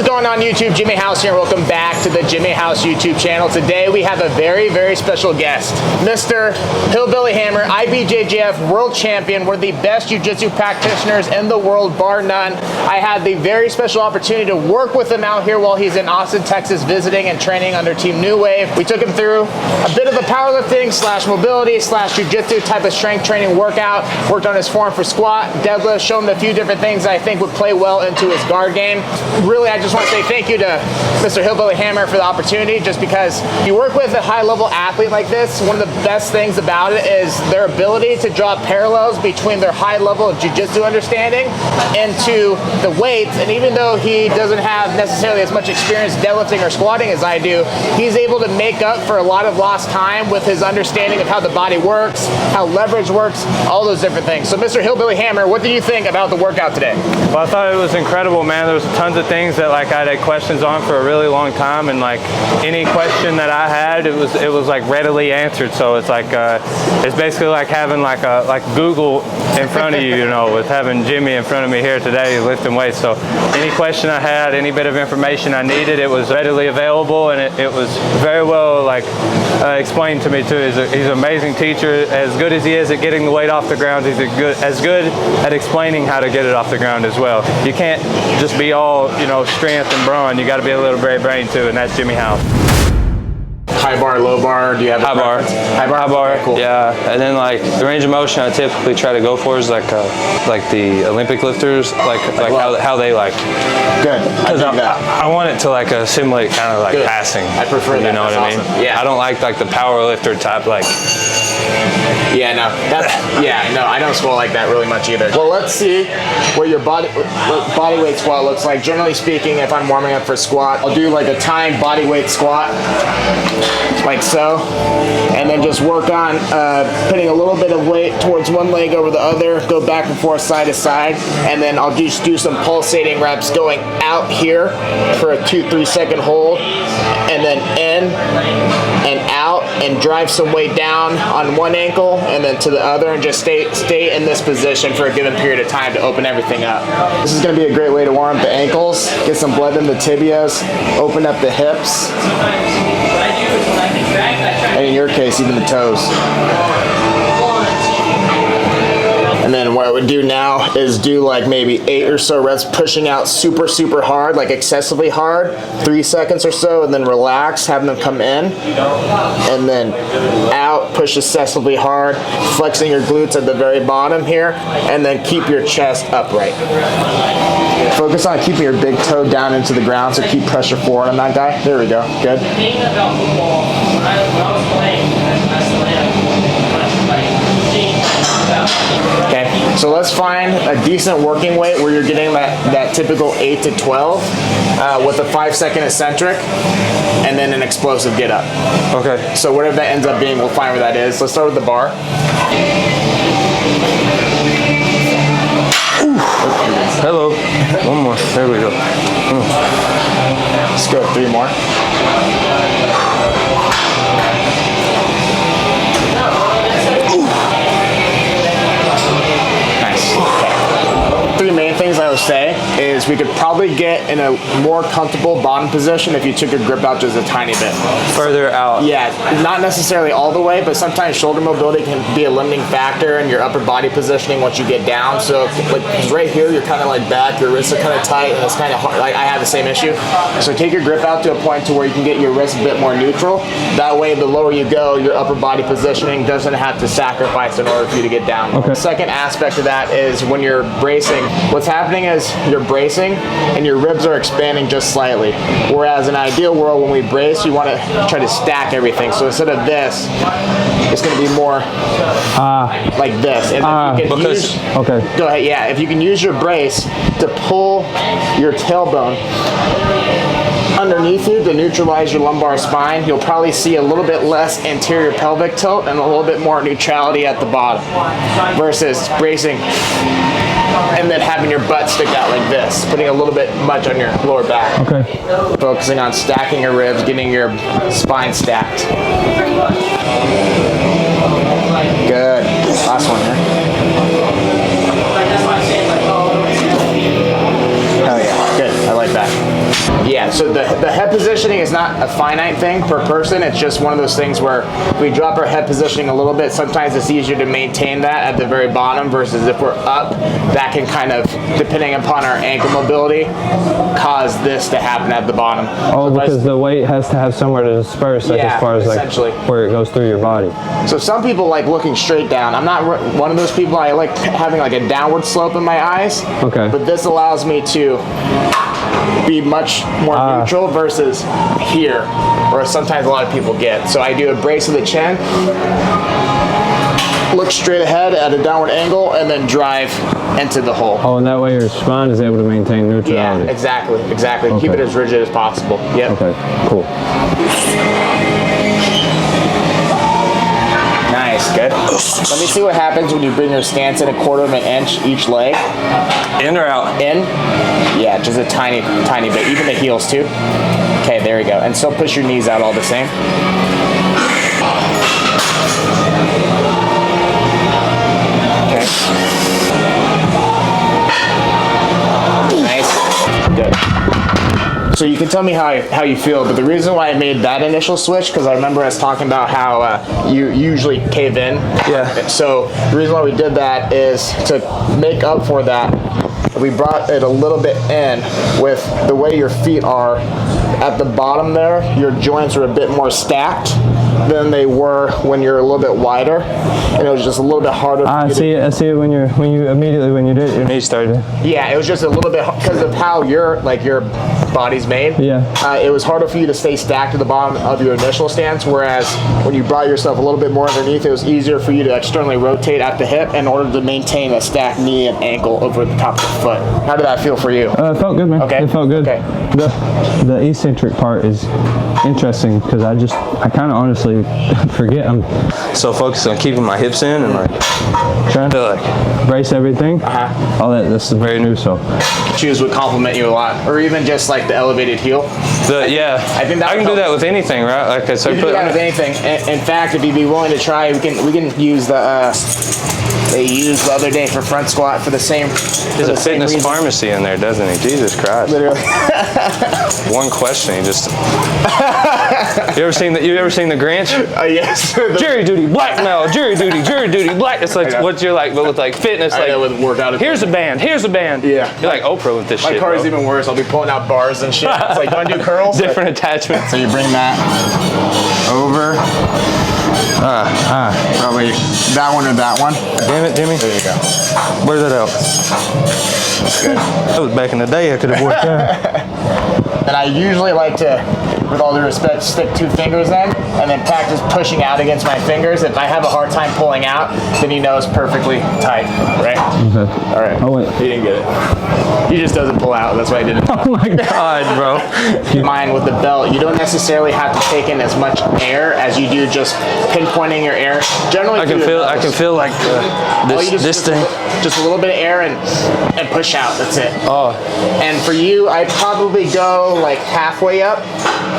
going on YouTube? Jimmy House here. Welcome back to the Jimmy House YouTube channel. Today we have a very, very special guest, Mr. Hillbilly Hammer, IBJJF world champion. We're the best jiu-jitsu practitioners in the world, bar none. I had the very special opportunity to work with him out here while he's in Austin, Texas, visiting and training under Team New Wave. We took him through a bit of the powerlifting slash mobility slash jiu-jitsu type of strength training workout. Worked on his form for squat, deadlift, showed him a few different things I think would play well into his guard game. Really, I just want to say thank you to Mr. Hillbilly Hammer for the opportunity, just because you work with a high-level athlete like this. One of the best things about it is their ability to draw parallels between their high level of jiu-jitsu understanding into the weights. And even though he doesn't have necessarily as much experience deadlifting or squatting as I do, he's able to make up for a lot of lost time with his understanding of how the body works, how leverage works, all those different things. So Mr. Hillbilly Hammer, what do you think about the workout today? Well, I thought it was incredible, man. There was tons of things that I had questions on for a really long time, and any question that I had, it was like readily answered. So it's it's basically like having like Google in front of you, you know, with having Jimmy in front of me here today lifting weights. So any question I had, any bit of information I needed, it was readily available, and it was very well explained to me too. He's an amazing teacher. As good as he is at getting the weight off the ground, he's as good at explaining how to get it off the ground as well. You can't just be all, you know, strength and brawn. You got to be a little bit brain too, and that's Jimmy House. High bar, low bar, do you have a high bar? High bar? High bar, okay, cool. Yeah. And then the range of motion I typically try to go for is like the Olympic lifters, how they like. Good. Because I want it to assimilate kind of Good. passing. I prefer that. You know That's what I mean? awesome. Yeah. I don't like the power lifter type Yeah, no, I don't squat like that really much either. Well, let's see what your body weight squat looks like. Generally speaking, if I'm warming up for squat, I'll do like a timed body weight squat, like so, and then just work on putting a little bit of weight towards one leg over the other, go back and forth side to side, and then I'll just do some pulsating reps going out here for a 2-3 second hold, and then in and out, and drive some weight down on one ankle and then to the other, and just stay in this position for a given period of time to open everything up. This is going to be a great way to warm up the ankles, get some blood in the tibias, open up the hips, and in your case, even the toes. And then what I would do now is do maybe 8 or so reps pushing out super, super hard, excessively hard, 3 seconds or so, and then relax, having them come in, and then out, push excessively hard, flexing your glutes at the very bottom here, and then keep your chest upright. Focus on keeping your big toe down into the ground, so keep pressure forward on that guy. There we go, good. Okay, so let's find a decent working weight where you're getting that typical 8 to 12 with a 5-second eccentric and then an explosive get up. Okay. So whatever that ends up being, we'll find where that is. Let's start with the bar. Hello. One more. There we go. Let's go 3 more. Three main things I would say is we could probably get in a more comfortable bottom position if you took your grip out just a tiny bit. Further out. Yeah, not necessarily all the way, but sometimes shoulder mobility can be a limiting factor in your upper body positioning once you get down. So cause right here, you're kind of back, your wrists are kind of tight, and it's kind of hard. I have the same issue. So take your grip out to a point to where you can get your wrist a bit more neutral. That way, the lower you go, your upper body positioning doesn't have to sacrifice in order for you to get down. Okay. Second aspect of that is when you're bracing, what's happening is you're bracing and your ribs are expanding just slightly. Whereas in an ideal world, when we brace, you want to try to stack everything. So instead of this, it's going to be more like this. And you can okay. Go ahead. Yeah. If you can use your brace to pull your tailbone underneath you to neutralize your lumbar spine, you'll probably see a little bit less anterior pelvic tilt and a little bit more neutrality at the bottom versus bracing and then having your butt stick out like this, putting a little bit much on your lower back. Okay. Focusing on stacking your ribs, getting your spine stacked. Good. Last one here. Hell yeah. Good. I like that. Yeah, so the head positioning is not a finite thing per person. It's just one of those things where if we drop our head positioning a little bit, sometimes it's easier to maintain that at the very bottom versus if we're up, that can kind of, depending upon our ankle mobility, cause this to happen at the bottom. Oh, so because the weight has to have somewhere to disperse, like as far as like where it goes through your body. So some people like looking straight down. I'm not one of those people. I like having like a downward slope in my eyes. Okay. But this allows me to be much more neutral versus here, where sometimes a lot of people get. So I do a brace of the chin, look straight ahead at a downward angle, and then drive into the hole. Oh, and that way your spine is able to maintain neutrality. Yeah, exactly. Okay. Keep it as rigid as possible. Yep. Okay, cool. Nice, good. Let me see what happens when you bring your stance in 1/4 of an inch each leg. In or out? In. Yeah, just a tiny bit. Even the heels too. Okay, there we go. And still push your knees out all the same. Okay. Nice. Good. So you can tell me how you feel, but the reason why I made that initial switch, because I remember us talking about how you usually cave in. Yeah. So the reason why we did that is to make up for that. We brought it a little bit in with the way your feet are at the bottom there. Your joints are a bit more stacked than they were when you're a little bit wider, and it was just a little bit harder. I see it when you immediately when you did your knee started. Yeah, it was just a little bit because of how your body's made. Yeah. It was harder for you to stay stacked at the bottom of your initial stance, whereas when you brought yourself a little bit more underneath, it was easier for you to externally rotate at the hip in order to maintain a stacked knee and ankle over the top of the foot. How did that feel for you? It felt good, man. Okay. It felt good. Okay. The eccentric part is interesting because I kind of honestly forget. I'm so focused on keeping my hips in and like trying to like brace everything. All that. This is very new, so. Shoes would compliment you a lot, or even just like the elevated heel. Yeah. I think that I can do that with anything, right? Like I said, you can do that with anything. In fact, if you'd be willing to try, we can use the they used the other day for front squat for the same. There's a fitness pharmacy in there, doesn't he? Jesus Christ. Literally. One question, he just. You ever seen the Grinch? Yes. Jury duty, black now. Jury duty, black. It's like what you're like, but with like fitness, like with workout. here's a band. Yeah. You're like Oprah with this shit. My car is even worse. I'll be pulling out bars and shit. It's like, do I do curls? Different attachments. So you bring that over. Probably that one or that one. Damn it, Jimmy. There you go. Where's that out? That's good. That was back in the day. I could have worked that. And I usually like to, with all due respect, stick 2 fingers in and then practice pushing out against my fingers. If I have a hard time pulling out, then you know it's perfectly tight, right? Okay. All right. Oh, wait. He didn't get it. He just doesn't pull out. That's why I did it. Oh my God, bro. Mine with the belt, you don't necessarily have to take in as much air as you do just pinpointing your air. Generally, I can feel like this thing. Just a little bit of air and push out. That's it. Oh. And for you, I'd probably go like halfway up,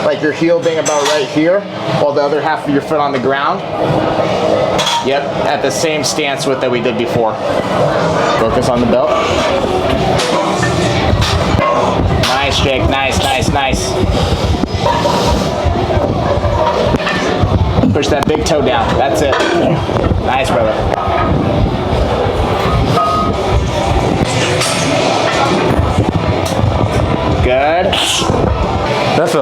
like your heel being about right here, while the other half of your foot on the ground. Yep, at the same stance width that we did before. Focus on the belt. Nice, Jake. Nice. Push that big toe down. That's it. Nice, brother. Good. That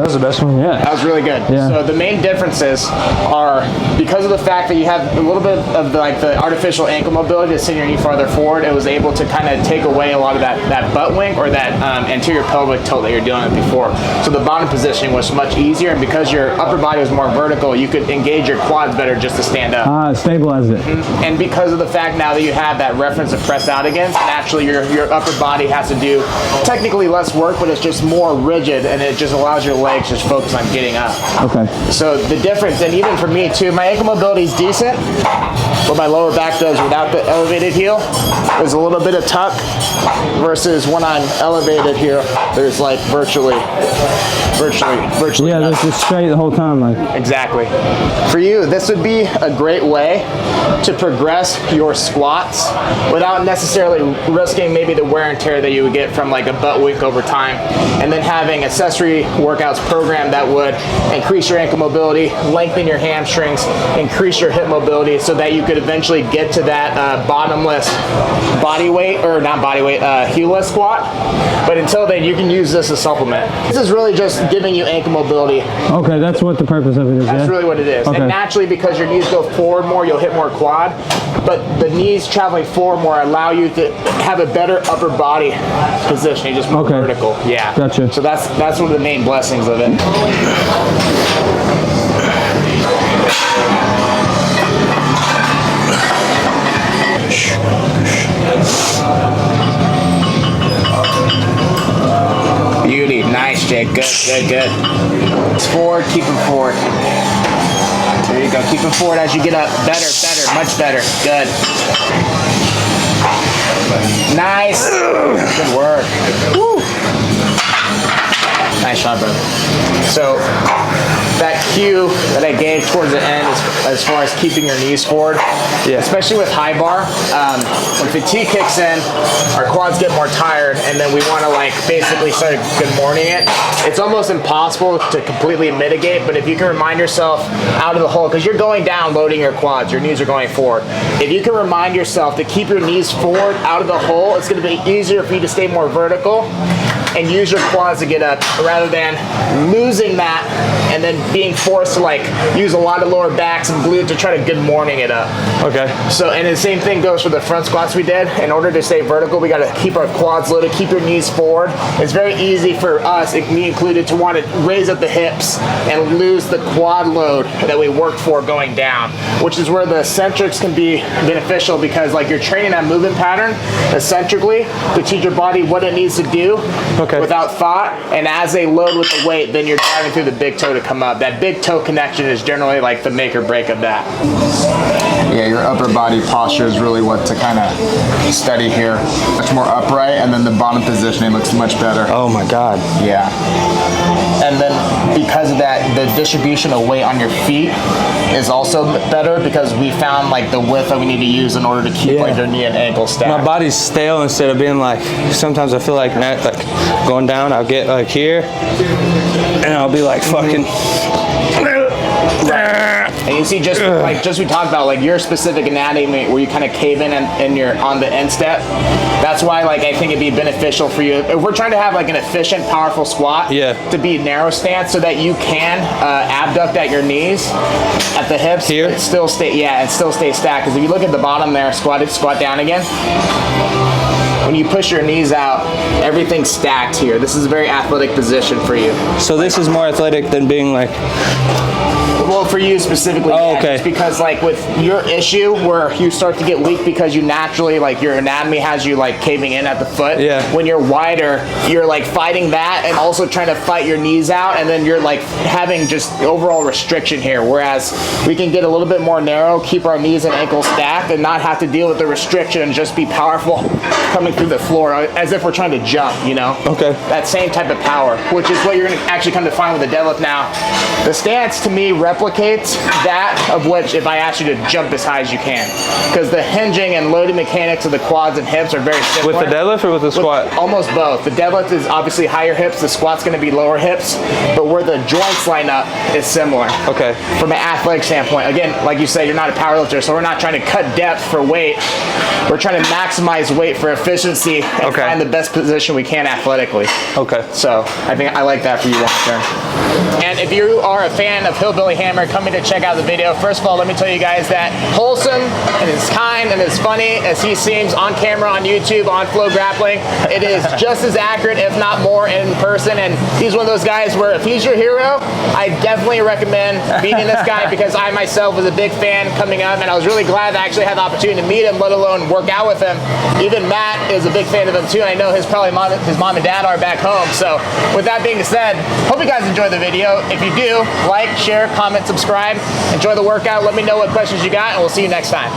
was the best one yet. That was really good. Yeah. So the main differences are because of the fact that you have a little bit of the artificial ankle mobility to send your knee farther forward, it was able to kind of take away a lot of that butt wink or that anterior pelvic tilt that you're dealing with before. So the bottom positioning was much easier, and because your upper body was more vertical, you could engage your quads better just to stand up. Stabilize it. And because of the fact now that you have that reference to press out against, naturally your upper body has to do technically less work, but it's just more rigid and and it just allows your legs just focus on getting up. Okay. So the difference, and even for me too, my ankle mobility is decent. What my lower back does without the elevated heel is a little bit of tuck, versus when I'm elevated here, there's like virtually Yeah, nothing. that's just straight the whole time, like. Exactly. For you, this would be a great way to progress your squats without necessarily risking maybe the wear and tear that you would get from like a butt week over time, and then having accessory workouts program that would increase your ankle mobility, lengthen your hamstrings, increase your hip mobility, so that you could eventually get to that bottomless body weight, or not body weight, heel-less squat. But until then, you can use this as a supplement. This is really just giving you ankle mobility. Okay, that's what the purpose of it is. That's really what it is. Okay. And naturally, because your knees go forward more, you'll hit more quad. But the knees traveling forward more allow you to have a better upper body positioning, just more vertical. Yeah. Gotcha. So that's one of the main blessings of it. Beauty. Nice, Jake. Good, good, good. It's forward, keep them forward. There you go. Keep them forward as you get up. Better, better, much better. Good. Nice. Good work. Woo. Nice shot, brother. So that cue that I gave towards the end as far as keeping your knees forward, especially with high bar, when fatigue kicks in, our quads get more tired, and then we want to like basically start good morning it. It's almost impossible to completely mitigate, but if you can remind yourself out of the hole, because you're going down loading your quads, your knees are going forward. If you can remind yourself to keep your knees forward out of the hole, it's going to be easier for you to stay more vertical and use your quads to get up, rather than losing that and then being forced to like use a lot of lower backs and glute to try to good morning it up. Okay. So, and the same thing goes for the front squats we did. In order to stay vertical, we got to keep our quads loaded, keep your knees forward. It's very easy for us, me included, to want to raise up the hips and lose the quad load that we worked for going down, which is where the eccentrics can be beneficial, because like you're training that movement pattern eccentrically to teach your body what it needs to do without thought, and as they load with the weight, then you're driving through the big toe to come up. That big toe connection is generally like the make or break of that. Yeah, your upper body posture is really what to kind of study here. Much more upright, and then the bottom positioning looks much better. Oh my God. Yeah. And then because of that, the distribution of weight on your feet is also better, because we found like the width that we need to use in order to keep like your knee and ankle stacked. My body's stale instead of being like, sometimes I feel like going down, I'll get like here and I'll be like fucking. And you see, just we talked about, like your specific anatomy where you kind of cave in and you're on the instep. That's why, like, I think it'd be beneficial for you if we're trying to have like an efficient, powerful squat. To be narrow stance, so that you can abduct at your knees, at the hips. Here. And still stay, and still stay stacked. Because if you look at the bottom there, squat down again. When you push your knees out, everything's stacked here. This is a very athletic position for you. So this is more athletic than being like. Well, for you specifically, just because like with your issue where you start to get weak because you naturally, like your anatomy has you like caving in at the foot. When you're wider, you're like fighting that and also trying to fight your knees out, and then you're like having just overall restriction here. Whereas we can get a little bit more narrow, keep our knees and ankles stacked, and not have to deal with the restriction and just be powerful coming through the floor as if we're trying to jump, you know? That same type of power, which is what you're gonna actually come to find with the deadlift now. The stance to me replicates that of which if I asked you to jump as high as you can, because the hinging and loading mechanics of the quads and hips are very similar. With the deadlift or with the squat? Almost both. The deadlift is obviously higher hips, the squat's going to be lower hips, but where the joints line up is similar. From an athletic standpoint, again, like you said, you're not a power lifter, so we're not trying to cut depth for weight. We're trying to maximize weight for efficiency and find the best position we can athletically. So I think I like that for you long term. And if you are a fan of Hillbilly Hammer coming to check out the video, first of all, let me tell you guys that wholesome and as kind and as funny as he seems on camera, on YouTube, on Flow Grappling, it is just as accurate, if not more, in person. And he's one of those guys where if he's your hero, I definitely recommend meeting this guy, because I myself was a big fan coming up, and I was really glad that I actually had the opportunity to meet him, let alone work out with him. Even Matt is a big fan of him too, and I know his mom and dad are back home. So with that being said, hope you guys enjoy the video. If you do, like, share, comment, subscribe. Enjoy the workout. Let me know what questions you got, and we'll see you next time.